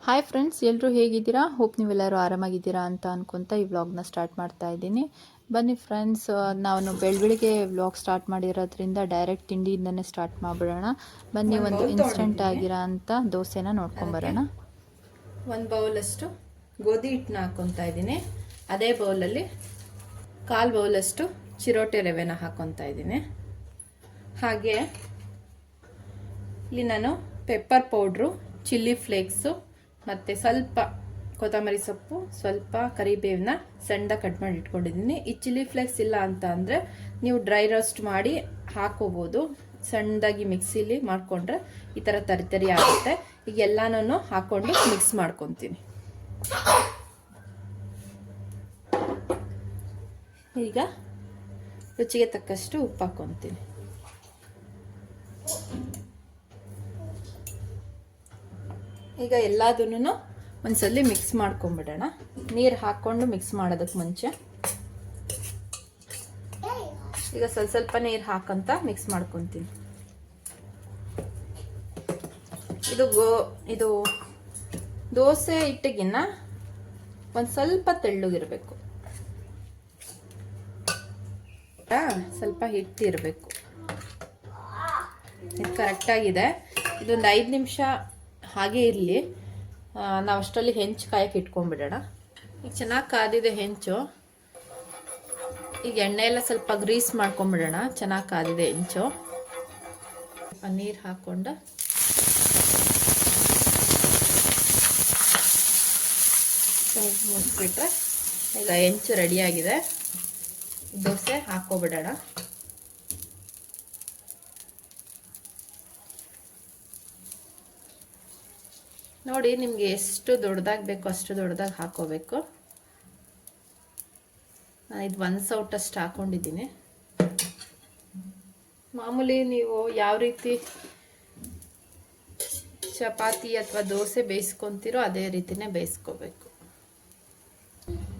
Hi friends, ಎಲ್ಲರೂ ಹೇಗಿದ್ದೀರಾ? Hope ನೀವೆಲ್ಲರೂ ಆರಾಮಾಗಿದ್ದೀರಾ ಅಂತ ಅನ್ಕೊತ ಈ ವ್ಲಾಗ್ನ ಸ್ಟಾರ್ಟ್ ಮಾಡ್ತಾ ಇದ್ದೀನಿ. ಬನ್ನಿ ಫ್ರೆಂಡ್ಸ್, ನಾನು ಬೆಳಗ್ಗೆ ವ್ಲಾಗ್ ಸ್ಟಾರ್ಟ್ ಮಾಡಿರೋದ್ರಿಂದ ಡೈರೆಕ್ಟ್ ತಿಂಡಿಯಿಂದನೇ ಸ್ಟಾರ್ಟ್ ಮಾಡಿಬಿಡೋಣ. ಬನ್ನಿ, ಒಂದು ಇನ್ಸ್ಟೆಂಟ್ ಆಗಿರೋ ಅಂಥ ದೋಸೆನ ನೋಡ್ಕೊಂಬರೋಣ. ಒಂದು ಬೌಲಷ್ಟು ಗೋಧಿ ಹಿಟ್ಟನ್ನ ಹಾಕ್ಕೊತಾ ಇದ್ದೀನಿ. ಅದೇ ಬೌಲಲ್ಲಿ 1/4 ಬೌಲಷ್ಟು ಚಿರೋಟೆ ರವೆನ ಹಾಕ್ಕೊತಾ ಇದ್ದೀನಿ. ಹಾಗೆ ಇಲ್ಲಿ ನಾನು ಪೆಪ್ಪರ್ ಪೌಡ್ರು, ಚಿಲ್ಲಿ ಫ್ಲೇಕ್ಸು ಮತ್ತು ಸ್ವಲ್ಪ ಕೊತ್ತಂಬರಿ ಸೊಪ್ಪು, ಸ್ವಲ್ಪ ಕರಿಬೇವನ್ನ ಸಣ್ಣ ಕಟ್ ಮಾಡಿ ಇಟ್ಕೊಂಡಿದ್ದೀನಿ. ಈ ಚಿಲ್ಲಿ ಫ್ಲೇಕ್ಸ್ ಇಲ್ಲ ಅಂತ ಅಂದರೆ ನೀವು ಡ್ರೈ ರೋಸ್ಟ್ ಮಾಡಿ ಹಾಕೋಬೋದು. ಸಣ್ಣದಾಗಿ ಮಿಕ್ಸಿಲಿ ಮಾಡಿಕೊಂಡ್ರೆ ಈ ಥರ ತರಿ ಆಗುತ್ತೆ. ಈಗ ಎಲ್ಲನೂ ಹಾಕ್ಕೊಂಡು ಮಿಕ್ಸ್ ಮಾಡ್ಕೊತೀನಿ. ಈಗ ರುಚಿಗೆ ತಕ್ಕಷ್ಟು ಉಪ್ಪು ಹಾಕ್ಕೊತೀನಿ. ಈಗ ಎಲ್ಲದನ್ನು ಒಂದ್ಸಲಿ ಮಿಕ್ಸ್ ಮಾಡ್ಕೊಂಡ್ಬಿಡೋಣ. ನೀರು ಹಾಕ್ಕೊಂಡು ಮಿಕ್ಸ್ ಮಾಡೋದಕ್ಕೆ ಮುಂಚೆ ಈಗ ಸ್ವಲ್ಪ ನೀರು ಹಾಕಂತ ಮಿಕ್ಸ್ ಮಾಡ್ಕೊತೀನಿ. ಇದು ದೋಸೆ ಹಿಟ್ಟಿಗಿನ್ನ ಒಂದು ಸ್ವಲ್ಪ ತೆಳ್ಳಗಿರಬೇಕು, ಸ್ವಲ್ಪ ಹಿಟ್ಟಿರಬೇಕು. ಇದು ಕರೆಕ್ಟಾಗಿದೆ. ಇದೊಂದು 5 ನಿಮಿಷ ಹಾಗೆ ಇರಲಿ. ನಾವು ಅಷ್ಟರಲ್ಲಿ ಹೆಂಚು ಕಾಯಕ್ಕೆ ಇಟ್ಕೊಂಡ್ಬಿಡೋಣ. ಈಗ ಚೆನ್ನಾಗಿ ಕಾದಿದೆ ಹೆಂಚು. ಈಗ ಎಣ್ಣೆ ಎಲ್ಲ ಸ್ವಲ್ಪ ಗ್ರೀಸ್ ಮಾಡ್ಕೊಂಡ್ಬಿಡೋಣ. ಚೆನ್ನಾಗಿ ಕಾದಿದೆ ಹೆಂಚು. ನೀರು ಹಾಕ್ಕೊಂಡು ಮುಗಿಸ್ಬಿಟ್ರೆ ಈಗ ಹೆಂಚು ರೆಡಿಯಾಗಿದೆ. ದೋಸೆ ಹಾಕ್ಕೊಬಿಡೋಣ. ನೋಡಿ, ನಿಮಗೆ ಎಷ್ಟು ದೊಡ್ಡದಾಗಿ ಬೇಕೋ ಅಷ್ಟು ದೊಡ್ಡದಾಗಿ ಹಾಕೋಬೇಕು. ಇದು 1 ಸೌಟಷ್ಟು ಹಾಕೊಂಡಿದ್ದೀನಿ. ಮಾಮೂಲಿ ನೀವು ಯಾವ ರೀತಿ ಚಪಾತಿ ಅಥವಾ ದೋಸೆ ಬೇಯಿಸ್ಕೊತೀರೋ ಅದೇ ರೀತಿನೇ ಬೇಯಿಸ್ಕೋಬೇಕು.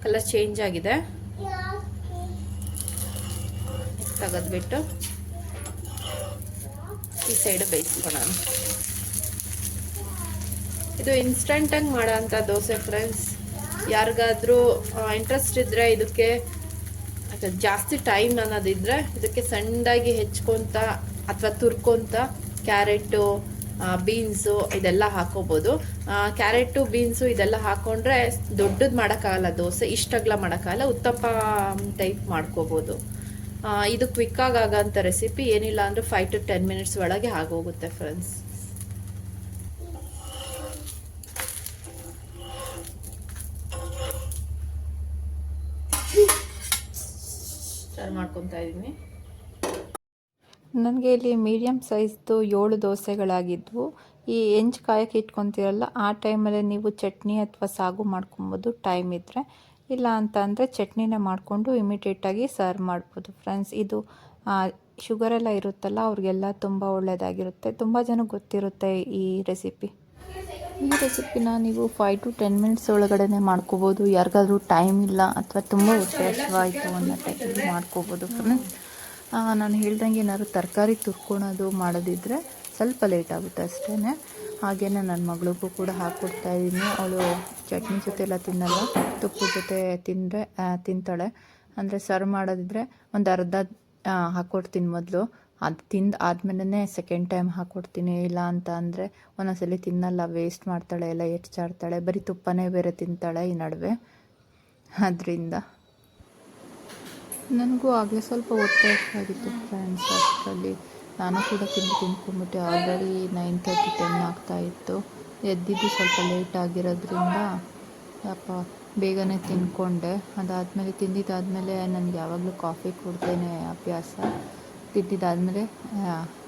ಕಲರ್ ಚೇಂಜ್ ಆಗಿದೆ. ತೆಗೆದ್ಬಿಟ್ಟು ಈ ಸೈಡ್ ಬೇಯಿಸ್ಕೊಳ್ಳೋಣ. ಇದು ಇನ್ಸ್ಟಂಟಾಗಿ ಮಾಡೋಂಥ ದೋಸೆ ಫ್ರೆಂಡ್ಸ್. ಯಾರಿಗಾದ್ರೂ ಇಂಟ್ರೆಸ್ಟ್ ಇದ್ದರೆ, ಇದಕ್ಕೆ ಜಾಸ್ತಿ ಟೈಮ್ ಅನ್ನೋದಿದ್ರೆ ಇದಕ್ಕೆ ಸಣ್ಣದಾಗಿ ಹೆಚ್ಕೊತ ಅಥವಾ ತುರ್ಕೊಂತ ಕ್ಯಾರೆಟು, ಬೀನ್ಸು ಇದೆಲ್ಲ ಹಾಕೋಬೋದು. ಕ್ಯಾರೆಟು, ಬೀನ್ಸು ಇದೆಲ್ಲ ಹಾಕ್ಕೊಂಡ್ರೆ ದೊಡ್ಡದು ಮಾಡೋಕ್ಕಾಗಲ್ಲ ದೋಸೆ, ಇಷ್ಟಗಲ ಮಾಡೋಕ್ಕಾಗಲ್ಲ, ಉತ್ತಪ್ಪ ಟೈಪ್ ಮಾಡ್ಕೋಬೋದು. ಇದು ಕ್ವಿಕ್ಕಾಗಿ ಆಗೋಂಥ ರೆಸಿಪಿ. ಏನಿಲ್ಲ ಅಂದರೆ 5 to 10 ಮಿನಿಟ್ಸ್ ಒಳಗೆ ಆಗೋಗುತ್ತೆ ಫ್ರೆಂಡ್ಸ್. ಮಾಡ್ಕೊತಾ ಇದ್ದೀನಿ. ನನಗೆ ಇಲ್ಲಿ ಮೀಡಿಯಮ್ ಸೈಜ್ದು 7 ದೋಸೆಗಳಾಗಿದ್ವು. ಈ ಹೆಂಚು ಕಾಯಕ್ಕೆ ಇಟ್ಕೊತೀರಲ್ಲ, ಆ ಟೈಮಲ್ಲಿ ನೀವು ಚಟ್ನಿ ಅಥವಾ ಸಾಗು ಮಾಡ್ಕೊಬೋದು ಟೈಮ್ ಇದ್ದರೆ. ಇಲ್ಲ ಅಂತ ಅಂದರೆ ಚಟ್ನಿನೇ ಮಾಡಿಕೊಂಡು ಇಮಿಡಿಯೇಟಾಗಿ ಸರ್ವ್ ಮಾಡ್ಬೋದು ಫ್ರೆಂಡ್ಸ್. ಇದು ಶುಗರೆಲ್ಲ ಇರುತ್ತಲ್ಲ, ಅವ್ರಿಗೆಲ್ಲ ತುಂಬ ಒಳ್ಳೆಯದಾಗಿರುತ್ತೆ. ತುಂಬ ಜನಕ್ಕೆ ಗೊತ್ತಿರುತ್ತೆ ಈ ರೆಸಿಪಿ. ಈ ರೆಸಿಪಿನ ನೀವು 5 to 10 ಮಿನಿಟ್ಸ್ ಒಳಗಡೆ ಮಾಡ್ಕೋಬೋದು. ಯಾರಿಗಾದ್ರೂ ಟೈಮ್ ಇಲ್ಲ ಅಥವಾ ತುಂಬ ಉಪವಾಸವಾಯಿತು ಅನ್ನೋ ಟೈಮಲ್ಲಿ ಮಾಡ್ಕೋಬೋದು ಫ್ರೆಂಡ್ಸ್. ನಾನು ಹೇಳ್ದಂಗೆ ಏನಾದ್ರು ತರಕಾರಿ ತುರ್ಕೊಳೋದು ಮಾಡೋದಿದ್ರೆ ಸ್ವಲ್ಪ ಲೇಟ್ ಆಗುತ್ತೆ ಅಷ್ಟೇ. ಹಾಗೆಯೇ ನನ್ನ ಮಗಳಿಗೂ ಕೂಡ ಹಾಕ್ಕೊಡ್ತಾಯಿದ್ದೀನಿ. ಅವಳು ಚಟ್ನಿ ಜೊತೆ ಎಲ್ಲ ತಿನ್ನಲ್ಲ, ತುಪ್ಪದ ಜೊತೆ ತಿಂತಾಳೆ. ಅಂದರೆ ಸರ್ವ್ ಮಾಡೋದಿದ್ರೆ ಒಂದು ಅರ್ಧ ಹಾಕ್ಕೊಡ್ತೀನಿ ಮೊದಲು. ಅದು ತಿಂದು ಆದಮೇಲೆ ಸೆಕೆಂಡ್ ಟೈಮ್ ಹಾಕ್ಕೊಡ್ತೀನಿ. ಇಲ್ಲ ಅಂತ ಅಂದರೆ ಒಂದೊಂದ್ಸಲಿ ತಿನ್ನಲ್ಲ, ವೇಸ್ಟ್ ಮಾಡ್ತಾಳೆ, ಎಲ್ಲ ಹೆಚ್ಚಾಡ್ತಾಳೆ, ಬರೀ ತುಪ್ಪನೇ ಬೇರೆ ತಿಂತಾಳೆ ಈ ನಡುವೆ. ಅದರಿಂದ ನನಗೂ ಆಗಲೇ ಸ್ವಲ್ಪ ಹೊಟ್ಟೆ ಆಗಿತ್ತು ಫ್ರೆಂಡ್ಸ್. ಅಷ್ಟರಲ್ಲಿ ನಾನು ಕೂಡ ತಿಂದ್ಕೊಂಬಿಟ್ಟೆ. ಆಲ್ರೆಡಿ 9:30 10 ಆಗ್ತಾಯಿತ್ತು. ಎದ್ದಿದ್ದು ಸ್ವಲ್ಪ ಲೇಟ್ ಆಗಿರೋದ್ರಿಂದ ಯಪ್ಪ ಬೇಗನೆ ತಿಂದ್ಕೊಂಡೆ. ತಿಂದಿದ್ದಾದಮೇಲೆ ನನಗೆ ಯಾವಾಗಲೂ ಕಾಫಿ ಕುಡ್ದೇನೆ ಅಭ್ಯಾಸ. ತಿಂದಿದ್ದಾದಮೇಲೆ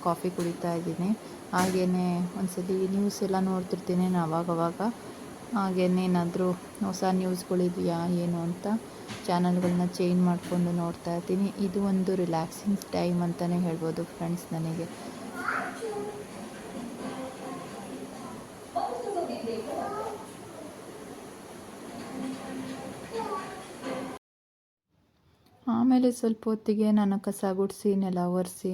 ಕಾಫಿ ಕುಡಿತಾ ಇದ್ದೀನಿ. ಹಾಗೆಯೇ ಒಂದ್ಸಲಿ ನ್ಯೂಸ್ ಎಲ್ಲ ನೋಡ್ತಿರ್ತೀನಿ ಆವಾಗವಾಗ. ಹಾಗೆಯೇ ಏನಾದರೂ ಹೊಸ ನ್ಯೂಸ್ಗಳಿದೆಯಾ ಏನು ಅಂತ ಚಾನಲ್ಗಳನ್ನ ಚೇಂಜ್ ಮಾಡಿಕೊಂಡು ನೋಡ್ತಾ ಇರ್ತೀನಿ. ಇದು ಒಂದು ರಿಲ್ಯಾಕ್ಸಿಂಗ್ ಟೈಮ್ ಅಂತಲೇ ಹೇಳ್ಬೋದು ಫ್ರೆಂಡ್ಸ್ ನನಗೆ. ಆಮೇಲೆ ಸ್ವಲ್ಪ ಹೊತ್ತಿಗೆ ನಾನು ಕಸ ಗುಡಿಸಿ, ನೆಲ ಒರೆಸಿ,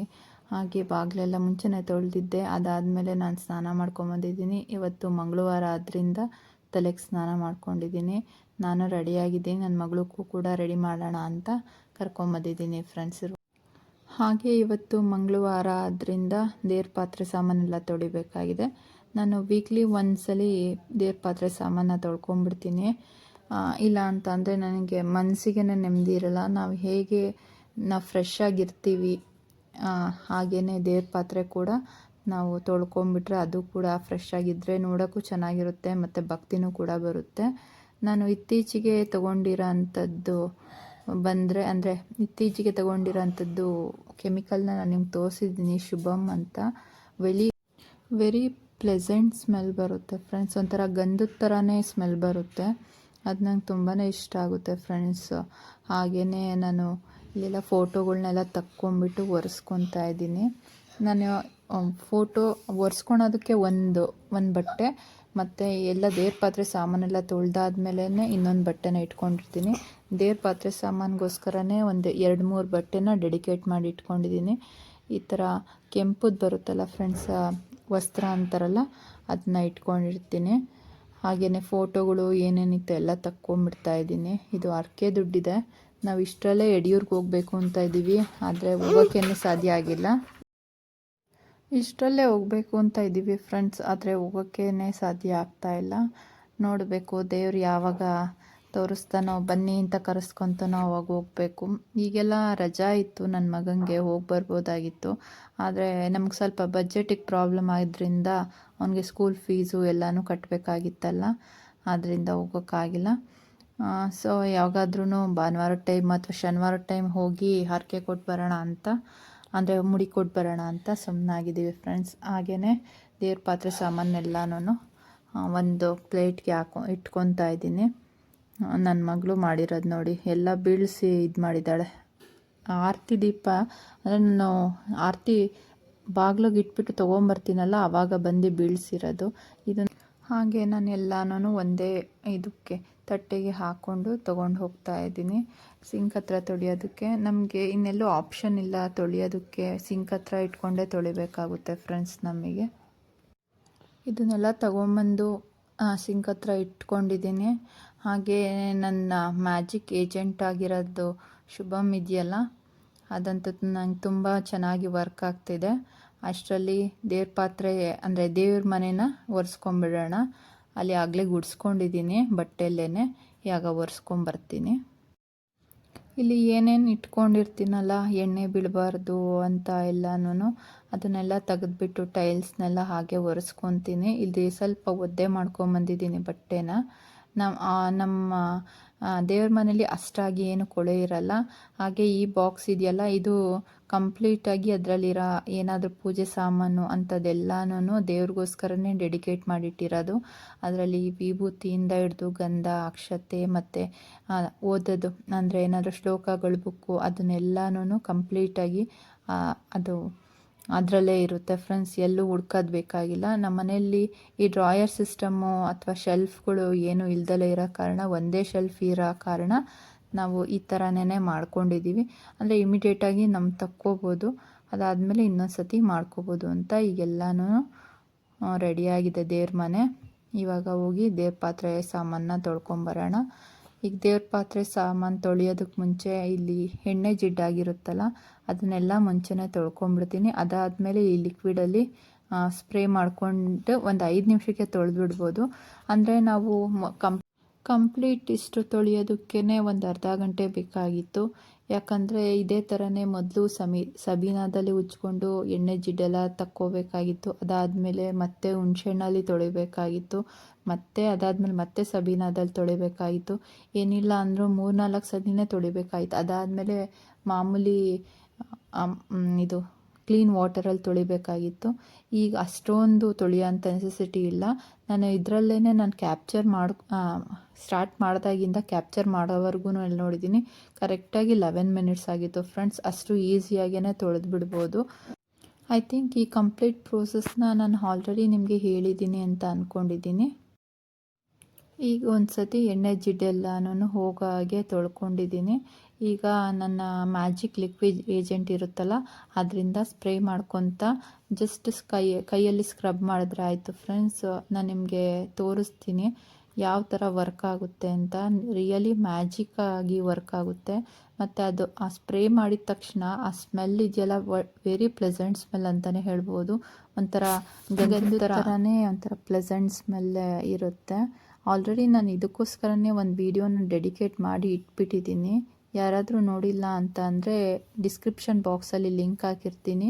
ಹಾಗೆ ಬಾಗಿಲೆಲ್ಲ ಮುಂಚೆನೇ ತೊಳೆದಿದ್ದೆ. ಅದಾದಮೇಲೆ ನಾನು ಸ್ನಾನ ಮಾಡ್ಕೊಂಬಂದಿದ್ದೀನಿ. ಇವತ್ತು ಮಂಗಳವಾರ ಆದ್ದರಿಂದ ತಲೆಗೆ ಸ್ನಾನ ಮಾಡ್ಕೊಂಡಿದ್ದೀನಿ. ನಾನು ರೆಡಿಯಾಗಿದ್ದೀನಿ, ನನ್ನ ಮಗಳಿಗೂ ಕೂಡ ರೆಡಿ ಮಾಡೋಣ ಅಂತ ಕರ್ಕೊಂಬಂದಿದ್ದೀನಿ ಫ್ರೆಂಡ್ಸರು. ಹಾಗೆ ಇವತ್ತು ಮಂಗಳವಾರ ಆದ್ದರಿಂದ ದೇವ್ರ ಪಾತ್ರೆ ಸಾಮಾನೆಲ್ಲ ತೊಳಿಬೇಕಾಗಿದೆ. ನಾನು ವೀಕ್ಲಿ ಒಂದ್ಸಲಿ ದೇವ್ರ ಪಾತ್ರೆ ಸಾಮಾನ ತೊಳ್ಕೊಂಬಿಡ್ತೀನಿ. ಇಲ್ಲ ಅಂತ ಅಂದರೆ ನನಗೆ ಮನಸ್ಸಿಗೆ ನೆಮ್ಮದಿ ಇರಲ್ಲ. ನಾವು ಫ್ರೆಶ್ ಆಗಿರ್ತೀವಿ, ಹಾಗೆಯೇ ದೇವ್ರ ಪಾತ್ರೆ ಕೂಡ ನಾವು ತೊಳ್ಕೊಂಬಿಟ್ರೆ ಅದು ಕೂಡ ಫ್ರೆಶ್ ಆಗಿದ್ದರೆ ನೋಡೋಕ್ಕೂ ಚೆನ್ನಾಗಿರುತ್ತೆ ಮತ್ತು ಭಕ್ತಿನೂ ಕೂಡ ಬರುತ್ತೆ. ನಾನು ಇತ್ತೀಚೆಗೆ ತೊಗೊಂಡಿರೋ ಅಂಥದ್ದು ಇತ್ತೀಚೆಗೆ ತೊಗೊಂಡಿರೋಂಥದ್ದು ಕೆಮಿಕಲ್ನ ನಾನು ನಿಮ್ಗೆ ತೋರಿಸಿದ್ದೀನಿ, ಶುಭಮ್ ಅಂತ. ವೆರಿ ಪ್ಲೆಸೆಂಟ್ ಸ್ಮೆಲ್ ಬರುತ್ತೆ ಫ್ರೆಂಡ್ಸ್, ಒಂಥರ ಗಂಧದ ಥರನೇ ಸ್ಮೆಲ್ ಬರುತ್ತೆ. ಅದು ನಂಗೆ ತುಂಬಾ ಇಷ್ಟ ಆಗುತ್ತೆ ಫ್ರೆಂಡ್ಸ್. ಹಾಗೆಯೇ ನಾನು ಇಲ್ಲೆಲ್ಲ ಫೋಟೋಗಳ್ನೆಲ್ಲ ತಕ್ಕೊಂಬಿಟ್ಟು ಒರೆಸ್ಕೊತಾ ಇದ್ದೀನಿ. ನಾನು ಫೋಟೋ ಒರೆಸ್ಕೊಳೋದಕ್ಕೆ ಒಂದು ಬಟ್ಟೆ ಮತ್ತು ಎಲ್ಲ ದೇವ್ರ ಪಾತ್ರೆ ಸಾಮಾನೆಲ್ಲ ತೊಳೆದಾದ್ಮೇಲೆ ಇನ್ನೊಂದು ಬಟ್ಟೆನ ಇಟ್ಕೊಂಡಿರ್ತೀನಿ. ದೇವ್ರ ಪಾತ್ರೆ ಸಾಮಾನಿಗೋಸ್ಕರನೇ ಒಂದು 2-3 ಬಟ್ಟೆನ ಡೆಡಿಕೇಟ್ ಮಾಡಿ ಇಟ್ಕೊಂಡಿದ್ದೀನಿ. ಈ ಥರ ಕೆಂಪುದು ಬರುತ್ತಲ್ಲ ಫ್ರೆಂಡ್ಸ್, ವಸ್ತ್ರ ಅಂತಾರಲ್ಲ, ಅದನ್ನ ಇಟ್ಕೊಂಡಿರ್ತೀನಿ. ಹಾಗೆಯೇ ಫೋಟೋಗಳು ಏನೇನಿತ್ತು ಎಲ್ಲ ತಕ್ಕೊಂಬಿಡ್ತಾ ಇದ್ದೀನಿ. ಇದು ಅರ್ಕೆ ದುಡ್ಡಿದೆ. ನಾವು ಇಷ್ಟರಲ್ಲೇ ಯಡಿಯೂರ್ಗೆ ಹೋಗಬೇಕು ಅಂತ ಇದ್ದೀವಿ, ಆದರೆ ಹೋಗೋಕ್ಕೇನು ಸಾಧ್ಯ ಆಗಿಲ್ಲ. ಇಷ್ಟರಲ್ಲೇ ಹೋಗಬೇಕು ಅಂತ ಇದ್ದೀವಿ ಫ್ರೆಂಡ್ಸ್, ಆದರೆ ಹೋಗೋಕ್ಕೇನೆ ಸಾಧ್ಯ ಆಗ್ತಾಯಿಲ್ಲ. ನೋಡಬೇಕು ದೇವ್ರು ಯಾವಾಗ ತೋರಿಸ್ತಾನೋ, ಬನ್ನಿ ಅಂತ ಕರೆಸ್ಕೊತಾನೋ ಅವಾಗ ಹೋಗಬೇಕು. ಈಗೆಲ್ಲ ರಜಾ ಇತ್ತು, ನನ್ನ ಮಗನಿಗೆ ಹೋಗಿ ಬರ್ಬೋದಾಗಿತ್ತು. ಆದರೆ ನಮ್ಗೆ ಸ್ವಲ್ಪ ಬಜೆಟಿಗೆ ಪ್ರಾಬ್ಲಮ್ ಆಗಿದ್ದರಿಂದ ಅವನಿಗೆ ಸ್ಕೂಲ್ ಫೀಸು ಎಲ್ಲನೂ ಕಟ್ಟಬೇಕಾಗಿತ್ತಲ್ಲ, ಆದ್ದರಿಂದ ಹೋಗೋಕ್ಕಾಗಿಲ್ಲ. ಸೊ ಯಾವಾಗಾದ್ರೂ ಭಾನುವಾರದ ಟೈಮ್ ಅಥವಾ ಶನಿವಾರದ ಟೈಮ್ ಹೋಗಿ ಹರಕೆ ಕೊಟ್ಟು ಬರೋಣ ಅಂತ, ಅಂದರೆ ಮುಡಿ ಕೊಟ್ಟು ಬರೋಣ ಅಂತ ಸುಮ್ಮನಾಗಿದ್ದೀವಿ ಫ್ರೆಂಡ್ಸ್. ಹಾಗೆಯೇ ದೇವ್ರ ಪಾತ್ರೆ ಸಾಮಾನೆಲ್ಲನೂ ಒಂದು ಪ್ಲೇಟ್ಗೆ ಇಟ್ಕೊತಾ ಇದ್ದೀನಿ. ನನ್ನ ಮಗಳು ಮಾಡಿರೋದು ನೋಡಿ, ಎಲ್ಲ ಬೀಳಿಸಿ ಇದು ಮಾಡಿದ್ದಾಳೆ. ಆರತಿ ದೀಪ ಅಂದರೆ ನಾನು ಆರತಿ ಬಾಗಿಲಿಗೆ ಇಟ್ಬಿಟ್ಟು ತೊಗೊಂಬರ್ತೀನಲ್ಲ, ಆವಾಗ ಬಂದು ಬೀಳಿಸಿರೋದು ಇದು. ಹಾಗೆ ನಾನು ಎಲ್ಲನೂ ಒಂದೇ ಇದಕ್ಕೆ ತಟ್ಟೆಗೆ ಹಾಕ್ಕೊಂಡು ತೊಗೊಂಡು ಹೋಗ್ತಾ ಇದ್ದೀನಿ ಸಿಂಕ್ ಹತ್ರ ತೊಳೆಯೋದಕ್ಕೆ. ನಮಗೆ ಇನ್ನೆಲ್ಲೂ ಆಪ್ಷನ್ ಇಲ್ಲ ತೊಳೆಯೋದಕ್ಕೆ, ಸಿಂಕ್ ಹತ್ರ ಇಟ್ಕೊಂಡೇ ತೊಳಿಬೇಕಾಗುತ್ತೆ ಫ್ರೆಂಡ್ಸ್ ನಮಗೆ. ಇದನ್ನೆಲ್ಲ ತಗೊಂಬಂದು ಸಿಂಕ್ ಹತ್ರ ಇಟ್ಕೊಂಡಿದ್ದೀನಿ. ಹಾಗೆ ನನ್ನ ಮ್ಯಾಜಿಕ್ ಏಜೆಂಟ್ ಆಗಿರೋದು ಶುಭಮ್ ಇದೆಯಲ್ಲ, ಅದಂತೂ ನಂಗೆ ತುಂಬ ಚೆನ್ನಾಗಿ ವರ್ಕ್ ಆಗ್ತಿದೆ. ಅಷ್ಟರಲ್ಲಿ ದೇವ್ರ ಪಾತ್ರೆ ಅಂದರೆ ದೇವ್ರ ಮನೇನ ಒರೆಸ್ಕೊಂಬಿಡೋಣ. ಅಲ್ಲಿ ಆಗಲೇ ಗುಡಿಸ್ಕೊಂಡಿದ್ದೀನಿ ಬಟ್ಟೆಯಲ್ಲೇ, ಯಾಗ ಒರೆಸ್ಕೊಂಬರ್ತೀನಿ. ಇಲ್ಲಿ ಏನೇನು ಇಟ್ಕೊಂಡಿರ್ತೀನಲ್ಲ, ಎಣ್ಣೆ ಬೀಳಬಾರ್ದು ಅಂತ ಎಲ್ಲನೂ ಅದನ್ನೆಲ್ಲ ತೆಗೆದ್ಬಿಟ್ಟು ಟೈಲ್ಸ್ನೆಲ್ಲ ಹಾಗೆ ಒರೆಸ್ಕೊತೀನಿ. ಇಲ್ಲಿ ಸ್ವಲ್ಪ ಒದ್ದೆ ಮಾಡ್ಕೊಂಬಂದಿದ್ದೀನಿ ಬಟ್ಟೆನ. ನಮ್ಮ ದೇವ್ರ ಮನೇಲಿ ಅಷ್ಟಾಗಿ ಏನು ಕೊಳೆ ಇರಲ್ಲ. ಹಾಗೆ ಈ ಬಾಕ್ಸ್ ಇದೆಯಲ್ಲ, ಇದು ಕಂಪ್ಲೀಟಾಗಿ ಅದರಲ್ಲಿರೋ ಏನಾದರೂ ಪೂಜೆ ಸಾಮಾನು ಅಂಥದ್ದೆಲ್ಲನೂ ದೇವ್ರಿಗೋಸ್ಕರನೇ ಡೆಡಿಕೇಟ್ ಮಾಡಿಟ್ಟಿರೋದು. ಅದರಲ್ಲಿ ವಿಭೂತಿಯಿಂದ ಹಿಡಿದು ಗಂಧ, ಅಕ್ಷತೆ ಮತ್ತು ಓದೋದು ಅಂದರೆ ಏನಾದರೂ ಶ್ಲೋಕಗಳು ಬುಕ್ಕು ಅದನ್ನೆಲ್ಲನೂ ಕಂಪ್ಲೀಟಾಗಿ ಅದು ಅದರಲ್ಲೇ ಇರುತ್ತೆ ಫ್ರೆಂಡ್ಸ್. ಎಲ್ಲೂ ಹುಡ್ಕೋದು ಬೇಕಾಗಿಲ್ಲ. ನಮ್ಮ ಮನೆಯಲ್ಲಿ ಈ ಡ್ರಾಯರ್ ಸಿಸ್ಟಮ್ಮು ಅಥವಾ ಶೆಲ್ಫ್ಗಳು ಏನೂ ಇಲ್ದಲೇ ಇರೋ ಕಾರಣ, ಒಂದೇ ಶೆಲ್ಫ್ ಇರೋ ಕಾರಣ ನಾವು ಈ ಥರನೇ ಮಾಡ್ಕೊಂಡಿದ್ದೀವಿ. ಅಂದರೆ ಇಮಿಡಿಯೇಟಾಗಿ ತಕ್ಕೋಬೋದು, ಅದಾದಮೇಲೆ ಇನ್ನೊಂದು ಸತಿ ಮಾಡ್ಕೋಬೋದು ಅಂತ. ಈಗೆಲ್ಲನೂ ರೆಡಿಯಾಗಿದೆ ದೇವ್ರ ಮನೆ. ಇವಾಗ ಹೋಗಿ ದೇವ್ರ ಪಾತ್ರೆ ಸಾಮಾನ ತೊಳ್ಕೊಂಬರೋಣ. ಈಗ ದೇವ್ರ ಪಾತ್ರೆ ಸಾಮಾನು ತೊಳೆಯೋದಕ್ಕೆ ಮುಂಚೆ ಇಲ್ಲಿ ಎಣ್ಣೆ ಜಿಡ್ಡಾಗಿರುತ್ತಲ್ಲ, ಅದನ್ನೆಲ್ಲ ಮುಂಚೆನೇ ತೊಳ್ಕೊಂಬಿಡ್ತೀನಿ. ಅದಾದಮೇಲೆ ಈ ಲಿಕ್ವಿಡಲ್ಲಿ ಸ್ಪ್ರೇ ಮಾಡಿಕೊಂಡು ಒಂದು 5 ನಿಮಿಷಕ್ಕೆ ತೊಳೆದ್ಬಿಡ್ಬೋದು. ಅಂದರೆ ನಾವು ಕಂಪ್ಲೀಟ್ ಇಷ್ಟು ತೊಳೆಯೋದಕ್ಕೇ ಒಂದು ಅರ್ಧ ಗಂಟೆ ಬೇಕಾಗಿತ್ತು. ಯಾಕಂದರೆ ಇದೇ ಥರನೇ ಮೊದಲು ಸಬೀನಾದಲ್ಲಿ ಉಜ್ಕೊಂಡು ಎಣ್ಣೆ ಜಿಡ್ಡೆಲ್ಲ ತಕ್ಕೋಬೇಕಾಗಿತ್ತು. ಅದಾದಮೇಲೆ ಮತ್ತೆ ಹುಣ್ಸೆಹಣ್ಣಲ್ಲಿ ತೊಳಿಬೇಕಾಗಿತ್ತು. ಅದಾದಮೇಲೆ ಮತ್ತೆ ಸಬೀನಾದಲ್ಲಿ ತೊಳಿಬೇಕಾಗಿತ್ತು. ಏನಿಲ್ಲ ಅಂದರೂ 3-4 ಸತಿನೇ ತೊಳಿಬೇಕಾಗಿತ್ತು. ಅದಾದಮೇಲೆ ಮಾಮೂಲಿ ಇದು ಕ್ಲೀನ್ ವಾಟರಲ್ಲಿ ತೊಳಿಬೇಕಾಗಿತ್ತು. ಈಗ ಅಷ್ಟೊಂದು ತೊಳೆಯೋಂಥ ನೆಸೆಸಿಟಿ ಇಲ್ಲ. ನಾನು ಇದರಲ್ಲೇ ಸ್ಟಾರ್ಟ್ ಮಾಡಿದಾಗಿಂದ ಕ್ಯಾಪ್ಚರ್ ಮಾಡೋವರೆಗೂ ಅಲ್ಲಿ ನೋಡಿದ್ದೀನಿ, ಕರೆಕ್ಟಾಗಿ 11 ಮಿನಿಟ್ಸ್ ಆಗಿತ್ತು ಫ್ರೆಂಡ್ಸ್. ಅಷ್ಟು ಈಸಿಯಾಗೇ ತೊಳೆದು ಬಿಡ್ಬೋದು. ಐ ಥಿಂಕ್ ಈ ಕಂಪ್ಲೀಟ್ ಪ್ರೋಸೆಸ್ನ ನಾನು ಆಲ್ರೆಡಿ ನಿಮಗೆ ಹೇಳಿದ್ದೀನಿ ಅಂತ ಅಂದ್ಕೊಂಡಿದ್ದೀನಿ. ಈಗ ಒಂದು ಸತಿ ಎಣ್ಣೆ ಜಿಡ್ಡೆಲ್ಲನೂ ಹೋಗೋ ಹಾಗೆ ತೊಳ್ಕೊಂಡಿದ್ದೀನಿ. ಈಗ ನನ್ನ ಮ್ಯಾಜಿಕ್ ಲಿಕ್ವಿಡ್ ಏಜೆಂಟ್ ಇರುತ್ತಲ್ಲ ಅದರಿಂದ ಸ್ಪ್ರೇ ಮಾಡ್ಕೊತ ಜಸ್ಟ್ ಕೈಯಲ್ಲಿ ಸ್ಕ್ರಬ್ ಮಾಡಿದ್ರೆ ಆಯಿತು ಫ್ರೆಂಡ್ಸ್. ನಾನು ನಿಮಗೆ ತೋರಿಸ್ತೀನಿ ಯಾವ ಥರ ವರ್ಕ್ ಆಗುತ್ತೆ ಅಂತ. ರಿಯಲಿ ಮ್ಯಾಜಿಕ್ ಆಗಿ ವರ್ಕ್ ಆಗುತ್ತೆ. ಮತ್ತು ಅದು ಆ ಸ್ಪ್ರೇ ಮಾಡಿದ ತಕ್ಷಣ ಆ ಸ್ಮೆಲ್ ಇದೆಯಲ್ಲ, ವೆರಿ ಪ್ಲೆಸೆಂಟ್ ಸ್ಮೆಲ್ ಅಂತಲೇ ಹೇಳ್ಬೋದು. ಒಂಥರ ಗಂಧದ ಥರನೇ ಒಂಥರ ಪ್ಲೆಸೆಂಟ್ ಸ್ಮೆಲ್ ಇರುತ್ತೆ. ಆಲ್ರೆಡಿ ನಾನು ಇದಕ್ಕೋಸ್ಕರನೇ ಒಂದು ವಿಡಿಯೋನ ಡೆಡಿಕೇಟ್ ಮಾಡಿ ಇಟ್ಬಿಟ್ಟಿದ್ದೀನಿ. ಯಾರಾದರೂ ನೋಡಿಲ್ಲ ಅಂತ ಅಂದರೆ ಡಿಸ್ಕ್ರಿಪ್ಷನ್ ಬಾಕ್ಸಲ್ಲಿ ಲಿಂಕ್ ಹಾಕಿರ್ತೀನಿ.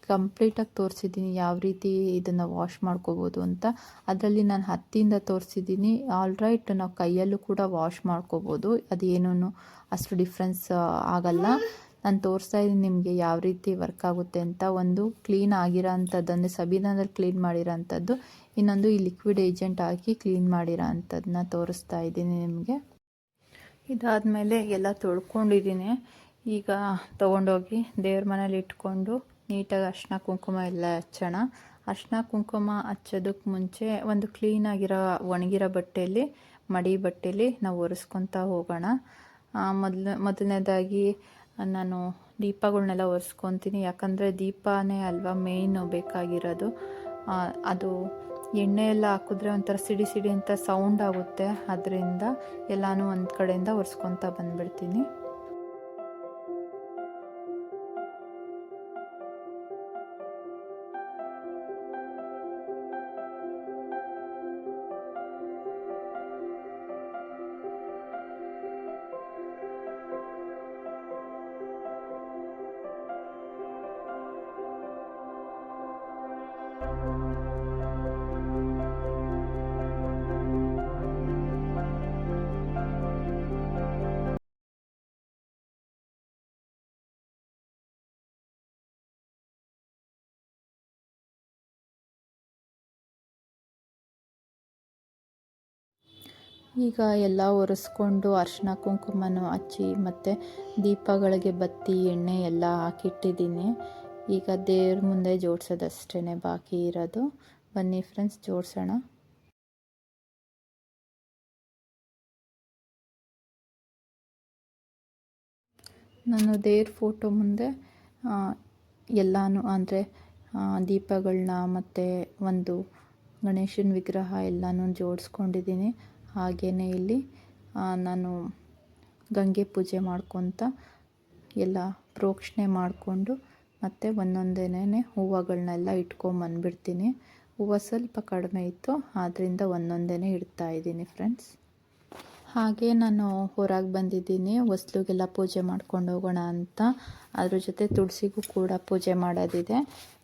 ಕಂಪ್ಲೀಟಾಗಿ ತೋರಿಸಿದ್ದೀನಿ ಯಾವ ರೀತಿ ಇದನ್ನು ವಾಶ್ ಮಾಡ್ಕೋಬೋದು ಅಂತ. ಅದರಲ್ಲಿ ನಾನು ಹತ್ತಿಯಿಂದ ತೋರಿಸಿದ್ದೀನಿ. ಆಲ್ರೈಟ್, ನಾವು ಕೈಯಲ್ಲೂ ಕೂಡ ವಾಶ್ ಮಾಡ್ಕೋಬೋದು, ಅದೇನೂ ಅಷ್ಟು ಡಿಫ್ರೆನ್ಸ್ ಆಗಲ್ಲ. ನಾನು ತೋರಿಸ್ತಾ ಇದ್ದೀನಿ ನಿಮಗೆ ಯಾವ ರೀತಿ ವರ್ಕ್ ಆಗುತ್ತೆ ಅಂತ. ಒಂದು ಕ್ಲೀನ್ ಆಗಿರೋ ಅಂಥದ್ದು ಅಂದರೆ ಸಬೀನಾದಲ್ಲಿ ಕ್ಲೀನ್ ಮಾಡಿರೋ ಅಂಥದ್ದು, ಇನ್ನೊಂದು ಈ ಲಿಕ್ವಿಡ್ ಏಜೆಂಟ್ ಹಾಕಿ ಕ್ಲೀನ್ ಮಾಡಿರೋ ಅಂಥದ್ದನ್ನ ತೋರಿಸ್ತಾ ಇದ್ದೀನಿ ನಿಮಗೆ. ಇದಾದಮೇಲೆ ಎಲ್ಲ ತೊಳ್ಕೊಂಡಿದ್ದೀನಿ. ಈಗ ತೊಗೊಂಡೋಗಿ ದೇವ್ರ ಮನೇಲಿ ಇಟ್ಕೊಂಡು ನೀಟಾಗಿ ಅರಿಶಿನ ಕುಂಕುಮ ಎಲ್ಲ ಹಚ್ಚೋಣ. ಅರಿಶಿನ ಕುಂಕುಮ ಹಚ್ಚೋದಕ್ಕೆ ಮುಂಚೆ ಒಂದು ಕ್ಲೀನಾಗಿರೋ ಒಣಗಿರೋ ಬಟ್ಟೆಯಲ್ಲಿ, ಮಡಿ ಬಟ್ಟೆಯಲ್ಲಿ ನಾವು ಒರೆಸ್ಕೊತಾ ಹೋಗೋಣ. ಮೊದಲನೇದಾಗಿ ನಾನು ದೀಪಗಳನ್ನೆಲ್ಲ ಒರೆಸ್ಕೊತೀನಿ. ಯಾಕಂದರೆ ದೀಪನೇ ಅಲ್ವಾ ಮೇಯ್ನು ಬೇಕಾಗಿರೋದು. ಅದು ಎಣ್ಣೆ ಎಲ್ಲ ಹಾಕಿದ್ರೆ ಒಂಥರ ಸಿಡಿ ಸಿಡಿ ಅಂತ ಸೌಂಡ್ ಆಗುತ್ತೆ. ಅದರಿಂದ ಎಲ್ಲನೂ ಒಂದು ಕಡೆಯಿಂದ ಒರೆಸ್ಕೊತಾ ಬಂದುಬಿಡ್ತೀನಿ. ಈಗ ಎಲ್ಲ ಒರೆಸ್ಕೊಂಡು ಅರಿಶಿನ ಕುಂಕುಮನೂ ಹಚ್ಚಿ ಮತ್ತು ದೀಪಗಳಿಗೆ ಬತ್ತಿ ಎಣ್ಣೆ ಎಲ್ಲ ಹಾಕಿಟ್ಟಿದ್ದೀನಿ. ಈಗ ದೇವ್ರ ಮುಂದೆ ಜೋಡಿಸೋದಷ್ಟೇ ಬಾಕಿ ಇರೋದು. ಬನ್ನಿ ಫ್ರೆಂಡ್ಸ್, ಜೋಡಿಸೋಣ. ನಾನು ದೇವ್ರ ಫೋಟೋ ಮುಂದೆ ಎಲ್ಲನೂ ಅಂದರೆ ದೀಪಗಳನ್ನ ಮತ್ತು ಒಂದು ಗಣೇಶನ ವಿಗ್ರಹ ಎಲ್ಲನೂ ಜೋಡಿಸ್ಕೊಂಡಿದ್ದೀನಿ. ಹಾಗೆಯೇ ಇಲ್ಲಿ ನಾನು ಗಂಗೆ ಪೂಜೆ ಮಾಡ್ಕೊತ ಎಲ್ಲ ಪ್ರೋಕ್ಷಣೆ ಮಾಡಿಕೊಂಡು ಮತ್ತು ಒಂದೊಂದೇನೆ ಹೂವುಗಳನ್ನೆಲ್ಲ ಇಟ್ಕೊಂಬಂದ್ಬಿಡ್ತೀನಿ. ಹೂವು ಸ್ವಲ್ಪ ಕಡಿಮೆ ಇತ್ತು, ಆದ್ದರಿಂದ ಒಂದೊಂದೇ ಇಡ್ತಾಯಿದ್ದೀನಿ ಫ್ರೆಂಡ್ಸ್. ಹಾಗೆ ನಾನು ಹೊರಗೆ ಬಂದಿದ್ದೀನಿ ಹೊಸ್ಲಿಗೆಲ್ಲ ಪೂಜೆ ಮಾಡ್ಕೊಂಡು ಹೋಗೋಣ ಅಂತ. ಅದ್ರ ಜೊತೆ ತುಳಸಿಗೂ ಕೂಡ ಪೂಜೆ ಮಾಡೋದಿದೆ.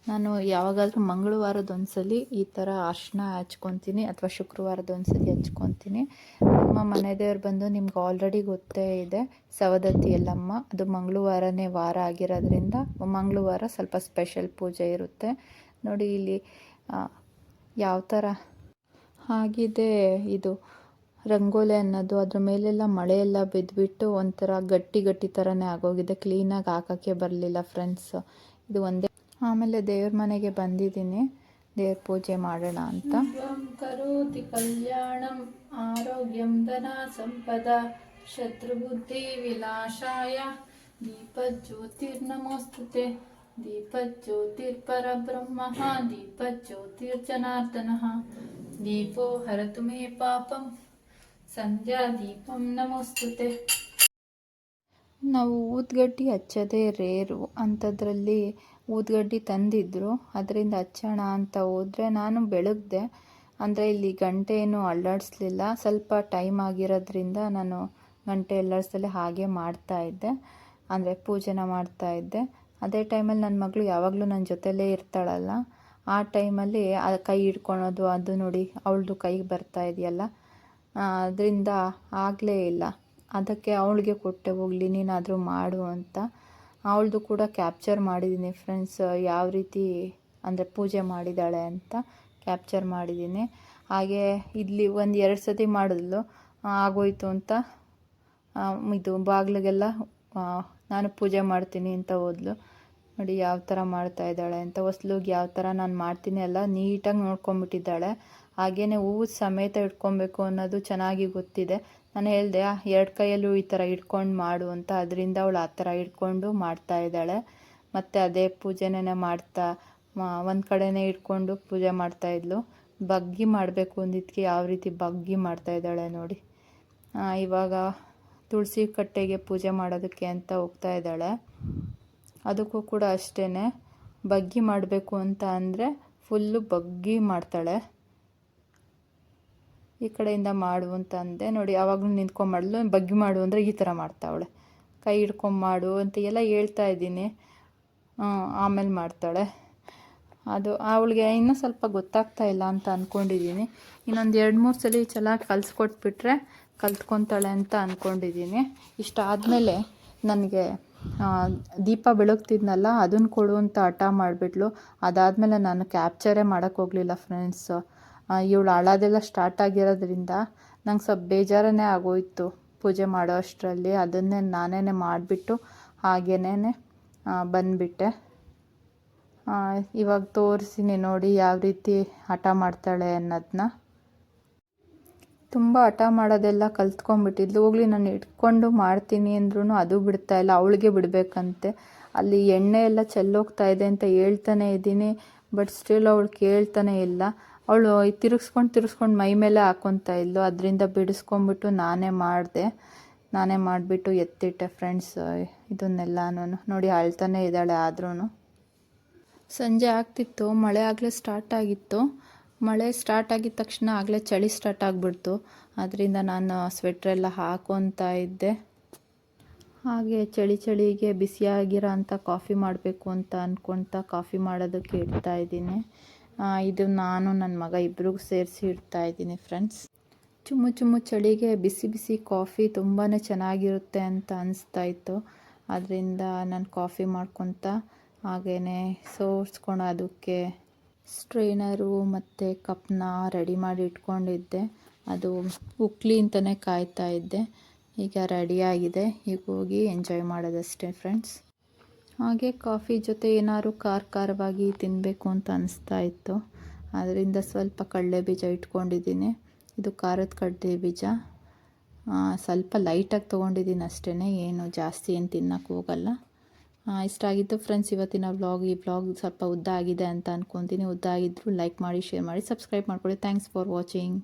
ನಾನು ಯಾವಾಗಾದರೂ ಮಂಗಳವಾರದೊಂದ್ಸಲಿ ಈ ಥರ ಅರಿಶಿನ ಹಚ್ಕೊತೀನಿ, ಅಥವಾ ಶುಕ್ರವಾರದೊಂದ್ಸಲಿ ಹಚ್ಕೊತೀನಿ. ನಮ್ಮ ಮನೆ ದೇವ್ರು ಬಂದು ನಿಮ್ಗೆ ಆಲ್ರೆಡಿ ಗೊತ್ತೇ ಇದೆ, ಸವದತ್ತಿ ಎಲ್ಲಮ್ಮ. ಅದು ಮಂಗಳವಾರನೇ ವಾರ ಆಗಿರೋದ್ರಿಂದ ಮಂಗಳವಾರ ಸ್ವಲ್ಪ ಸ್ಪೆಷಲ್ ಪೂಜೆ ಇರುತ್ತೆ. ನೋಡಿ ಇಲ್ಲಿ ಯಾವ ಥರ ಆಗಿದೆ ಇದು ರಂಗೋಲಿ ಅನ್ನೋದು. ಅದ್ರ ಮೇಲೆಲ್ಲ ಮಳೆಯೆಲ್ಲ ಬಿದ್ದುಬಿಟ್ಟು ಒಂಥರ ಗಟ್ಟಿ ಗಟ್ಟಿ ಥರನೇ ಆಗೋಗಿದೆ. ಕ್ಲೀನಾಗಿ ಹಾಕೋಕ್ಕೆ ಬರಲಿಲ್ಲ ಫ್ರೆಂಡ್ಸ್. ಇದು ಒಂದೇ. ಆಮೇಲೆ ದೇವ್ರ ಮನೆಗೆ ಬಂದಿದ್ದೀನಿ ದೇವ್ರ ಪೂಜೆ ಮಾಡೋಣ ಅಂತ. ಕರೋತಿ ಕಲ್ಯಾಣಂ ಆರೋಗ್ಯಂ ಧನ ಸಂಪದ ಶತ್ರುಬುದ್ಧಿ ವಿನಾಶಾಯ ದೀಪಜ್ಯೋತಿರ್ನಮೋಸ್ತುತೆ ದೀಪಜ್ಯೋತಿರ್ಪರಬ್ರಹ್ಮ ದೀಪಜ್ಯೋತಿರ್ಜನಾರ್ದನಃ ದೀಪೋ ಹರತು ಮೇ ಪಾಪಂ ಸಂಧ್ಯಾ ದೀಪಂ ನಮೋಸ್ತುತೆ. ನಾವು ಊದ್ಗಡ್ಡಿ ಹಚ್ಚೋದೇ ರೇರು. ಅಂಥದ್ರಲ್ಲಿ ಊದ್ಗಡ್ಡಿ ತಂದಿದ್ರು, ಅದರಿಂದ ಹಚ್ಚೋಣ ಅಂತ ಹೋದರೆ ನಾನು ಬೆಳಗ್ದೆ. ಅಂದರೆ ಇಲ್ಲಿ ಗಂಟೆ ಏನೂ ಅಲ್ಲಾಡಿಸ್ಲಿಲ್ಲ. ಸ್ವಲ್ಪ ಟೈಮ್ ಆಗಿರೋದ್ರಿಂದ ನಾನು ಗಂಟೆ ಅಲ್ಲಾಡಿಸ್ದಲ್ಲೇ ಹಾಗೆ ಮಾಡ್ತಾಯಿದ್ದೆ, ಅಂದರೆ ಪೂಜೆನ ಮಾಡ್ತಾಯಿದ್ದೆ. ಅದೇ ಟೈಮಲ್ಲಿ ನನ್ನ ಮಗಳು ಯಾವಾಗಲೂ ನನ್ನ ಜೊತೆಲೇ ಇರ್ತಾಳಲ್ಲ, ಆ ಟೈಮಲ್ಲಿ ಆ ಕೈ ಹಿಡ್ಕೊಳೋದು ಅದು ನೋಡಿ ಅವಳದು ಕೈಗೆ ಬರ್ತಾ ಇದೆಯಲ್ಲ, ಅದರಿಂದ ಆಗಲೇ ಇಲ್ಲ. ಅದಕ್ಕೆ ಅವಳಿಗೆ ಕೊಟ್ಟೆ, ಹೋಗಲಿ ನೀನಾದರೂ ಮಾಡು ಅಂತ. ಅವಳದು ಕೂಡ ಕ್ಯಾಪ್ಚರ್ ಮಾಡಿದ್ದೀನಿ ಫ್ರೆಂಡ್ಸ್, ಯಾವ ರೀತಿ ಅಂದರೆ ಪೂಜೆ ಮಾಡಿದ್ದಾಳೆ ಅಂತ ಕ್ಯಾಪ್ಚರ್ ಮಾಡಿದ್ದೀನಿ. ಹಾಗೆ ಇಲ್ಲಿ 1-2 ಸತಿ ಮಾಡಿದ್ಲು, ಆಗೋಯ್ತು ಅಂತ ಇದು ಬಾಗಿಲಿಗೆಲ್ಲ ನಾನು ಪೂಜೆ ಮಾಡ್ತೀನಿ ಅಂತ ಹೋದ್ಲು. ನೋಡಿ ಯಾವ ಥರ ಮಾಡ್ತಾಯಿದ್ದಾಳೆ ಅಂತ. ಹೊಸ್ಲಿಗೆ ಯಾವ ಥರ ನಾನು ಮಾಡ್ತೀನಿ ಎಲ್ಲ ನೀಟಾಗಿ ನೋಡ್ಕೊಂಬಿಟ್ಟಿದ್ದಾಳೆ. ಹಾಗೇ ಹೂವು ಸಮೇತ ಇಟ್ಕೊಬೇಕು ಅನ್ನೋದು ಚೆನ್ನಾಗಿ ಗೊತ್ತಿದೆ. ನಾನು ಹೇಳಿದೆ 2 ಕೈಯಲ್ಲೂ ಈ ಥರ ಇಟ್ಕೊಂಡು ಮಾಡು ಅಂತ, ಅದರಿಂದ ಅವಳು ಆ ಥರ ಇಟ್ಕೊಂಡು ಮಾಡ್ತಾ ಇದ್ದಾಳೆ. ಮತ್ತು ಅದೇ ಪೂಜೆನೇ ಮಾಡ್ತಾ ಒಂದು ಕಡೆನೇ ಇಟ್ಕೊಂಡು ಪೂಜೆ ಮಾಡ್ತಾಯಿದ್ಲು. ಬಗ್ಗಿ ಮಾಡಬೇಕು ಅಂದಿದ್ದಕ್ಕೆ ಯಾವ ರೀತಿ ಬಗ್ಗಿ ಮಾಡ್ತಾ ಇದ್ದಾಳೆ ನೋಡಿ. ಇವಾಗ ತುಳಸಿ ಕಟ್ಟೆಗೆ ಪೂಜೆ ಮಾಡೋದಕ್ಕೆ ಅಂತ ಹೋಗ್ತಾ ಇದ್ದಾಳೆ. ಅದಕ್ಕೂ ಕೂಡ ಅಷ್ಟೇ, ಬಗ್ಗಿ ಮಾಡಬೇಕು ಅಂತ ಅಂದರೆ ಫುಲ್ಲು ಬಗ್ಗಿ ಮಾಡ್ತಾಳೆ. ಈ ಕಡೆಯಿಂದ ಮಾಡು ಅಂತ ಅಂದೆ ನೋಡಿ, ಆವಾಗಲೂ ನಿಂತ್ಕೊಂಡ್ಮಾಡಲು, ಬಗ್ಗಿ ಮಾಡು ಅಂದರೆ ಈ ಥರ ಮಾಡ್ತಾವಳೆ. ಕೈ ಹಿಡ್ಕೊಂಬಾಡು ಅಂತ ಎಲ್ಲ ಹೇಳ್ತಾ ಇದ್ದೀನಿ, ಆಮೇಲೆ ಮಾಡ್ತಾಳೆ. ಅದು ಅವಳಿಗೆ ಇನ್ನೂ ಸ್ವಲ್ಪ ಗೊತ್ತಾಗ್ತಾ ಇಲ್ಲ ಅಂತ ಅಂದ್ಕೊಂಡಿದ್ದೀನಿ. ಇನ್ನೊಂದು 2-3 ಸಲ ಚೆನ್ನಾಗಿ ಕಲಿಸ್ಕೊಟ್ಬಿಟ್ರೆ ಕಲ್ತ್ಕೊತಾಳೆ ಅಂತ ಅಂದ್ಕೊಂಡಿದ್ದೀನಿ. ಇಷ್ಟಾದಮೇಲೆ ನನಗೆ ದೀಪ ಬೆಳಗ್ತಿದ್ನಲ್ಲ ಅದನ್ನು ಕೊಡು ಅಂತ ಹಠ ಮಾಡಿಬಿಟ್ಲು. ಅದಾದಮೇಲೆ ನಾನು ಕ್ಯಾಪ್ಚರೇ ಮಾಡೋಕ್ಕೆ ಹೋಗಲಿಲ್ಲ ಫ್ರೆಂಡ್ಸ್. ಇವಳು ಅಳೋದೆಲ್ಲ ಸ್ಟಾರ್ಟ್ ಆಗಿರೋದ್ರಿಂದ ನಂಗೆ ಸ್ವಲ್ಪ ಬೇಜಾರೇ ಆಗೋಯಿತು ಪೂಜೆ ಮಾಡೋ ಅಷ್ಟರಲ್ಲಿ. ಅದನ್ನೇ ನಾನೇ ಮಾಡಿಬಿಟ್ಟು ಹಾಗೇನೇ ಬಂದುಬಿಟ್ಟೆ. ಇವಾಗ ತೋರಿಸ್ತೀನಿ ನೋಡಿ ಯಾವ ರೀತಿ ಹಠ ಮಾಡ್ತಾಳೆ ಅನ್ನೋದನ್ನ. ತುಂಬ ಹಠ ಮಾಡೋದೆಲ್ಲ ಕಲ್ತ್ಕೊಂಡ್ಬಿಟ್ಟಿದ್ಲು. ಹೋಗ್ಲಿ ನಾನು ಇಟ್ಕೊಂಡು ಮಾಡ್ತೀನಿ ಅಂದ್ರೂ ಅದು ಬಿಡ್ತಾಯಿಲ್ಲ, ಅವಳಿಗೆ ಬಿಡಬೇಕಂತೆ. ಅಲ್ಲಿ ಎಣ್ಣೆ ಎಲ್ಲ ಚೆಲ್ಲೋಗ್ತಾ ಇದೆ ಅಂತ ಹೇಳ್ತಾನೆ ಇದ್ದೀನಿ, ಬಟ್ ಸ್ಟಿಲ್ ಅವಳು ಕೇಳ್ತಾನೆ ಇಲ್ಲ. ಅವಳು ತಿರುಗಿಸ್ಕೊಂಡು ಮೈ ಮೇಲೆ ಹಾಕ್ಕೊತಾ ಇದ್ಲು. ಅದರಿಂದ ಬಿಡಿಸ್ಕೊಂಬಿಟ್ಟು ನಾನೇ ಮಾಡಿಬಿಟ್ಟು ಎತ್ತಿಟ್ಟೆ ಫ್ರೆಂಡ್ಸ್. ಇದನ್ನೆಲ್ಲನೂ ನೋಡಿ ಅಳ್ತಾನೆ ಇದ್ದಾಳೆ. ಆದ್ರೂ ಸಂಜೆ ಆಗ್ತಿತ್ತು, ಮಳೆ ಆಗಲೇ ಸ್ಟಾರ್ಟ್ ಆಗಿತ್ತು. ಮಳೆ ಸ್ಟಾರ್ಟ್ ಆಗಿದ ತಕ್ಷಣ ಆಗಲೇ ಚಳಿ ಸ್ಟಾರ್ಟ್ ಆಗಿಬಿಡ್ತು. ಅದರಿಂದ ನಾನು ಸ್ವೆಟ್ರೆಲ್ಲ ಹಾಕ್ಕೊತಾ ಇದ್ದೆ. ಹಾಗೆ ಚಳಿಗೆ ಬಿಸಿಯಾಗಿರೋ ಅಂಥ ಕಾಫಿ ಮಾಡಬೇಕು ಅಂತ ಅಂದ್ಕೊಳ್ತಾ ಕಾಫಿ ಮಾಡೋದಕ್ಕೆ ಇಡ್ತಾಯಿದ್ದೀನಿ. ಇದು ನಾನು ನನ್ನ ಮಗ ಇಬ್ಬರಿಗೂ ಸೇರಿಸಿ ಇಡ್ತಾಯಿದ್ದೀನಿ ಫ್ರೆಂಡ್ಸ್. ಚುಮ್ಮು ಚಳಿಗೆ ಬಿಸಿ ಕಾಫಿ ತುಂಬಾ ಚೆನ್ನಾಗಿರುತ್ತೆ ಅಂತ ಅನಿಸ್ತಾಯಿತ್ತು. ಅದರಿಂದ ನಾನು ಕಾಫಿ ಮಾಡ್ಕೊತಾ ಹಾಗೆಯೇ ಸೋಸ್ಕೊಳೋದಕ್ಕೆ ಸ್ಟ್ರೈನರು ಮತ್ತು ಕಪ್ನ ರೆಡಿ ಮಾಡಿ ಇಟ್ಕೊಂಡಿದ್ದೆ. ಅದು ಉಕ್ಲಿ ಅಂತಲೇ ಕಾಯ್ತಾ ಇದ್ದೆ. ಈಗ ರೆಡಿಯಾಗಿದೆ, ಈಗ ಹೋಗಿ ಎಂಜಾಯ್ ಮಾಡೋದಷ್ಟೇ ಫ್ರೆಂಡ್ಸ್. ಹಾಗೆ ಕಾಫಿ ಜೊತೆ ಏನಾದ್ರು ಖಾರವಾಗಿ ತಿನ್ನಬೇಕು ಅಂತ ಅನಿಸ್ತಾ ಇತ್ತು. ಅದರಿಂದ ಸ್ವಲ್ಪ ಕಡಲೆ ಬೀಜ ಇಟ್ಕೊಂಡಿದ್ದೀನಿ. ಇದು ಖಾರದ ಕಡಲೆ ಬೀಜ, ಸ್ವಲ್ಪ ಲೈಟಾಗಿ ತೊಗೊಂಡಿದ್ದೀನಿ ಅಷ್ಟೇ, ಏನು ಜಾಸ್ತಿ ಏನು ತಿನ್ನೋಕ್ಕೆ ಹೋಗಲ್ಲ. ಇಷ್ಟ ಆಗಿತ್ತು ಫ್ರೆಂಡ್ಸ್ ಇವತ್ತಿನ ವ್ಲಾಗ್. ಈ ವ್ಲಾಗ್ ಸ್ವಲ್ಪ ಉದ್ದ ಆಗಿದೆ ಅಂತ ಅಂದ್ಕೊತೀನಿ. ಉದ್ದ ಆಗಿದ್ದರೂ ಲೈಕ್ ಮಾಡಿ, ಶೇರ್ ಮಾಡಿ, ಸಬ್ಸ್ಕ್ರೈಬ್ ಮಾಡ್ಕೊಳ್ಳಿ. Thanks for watching.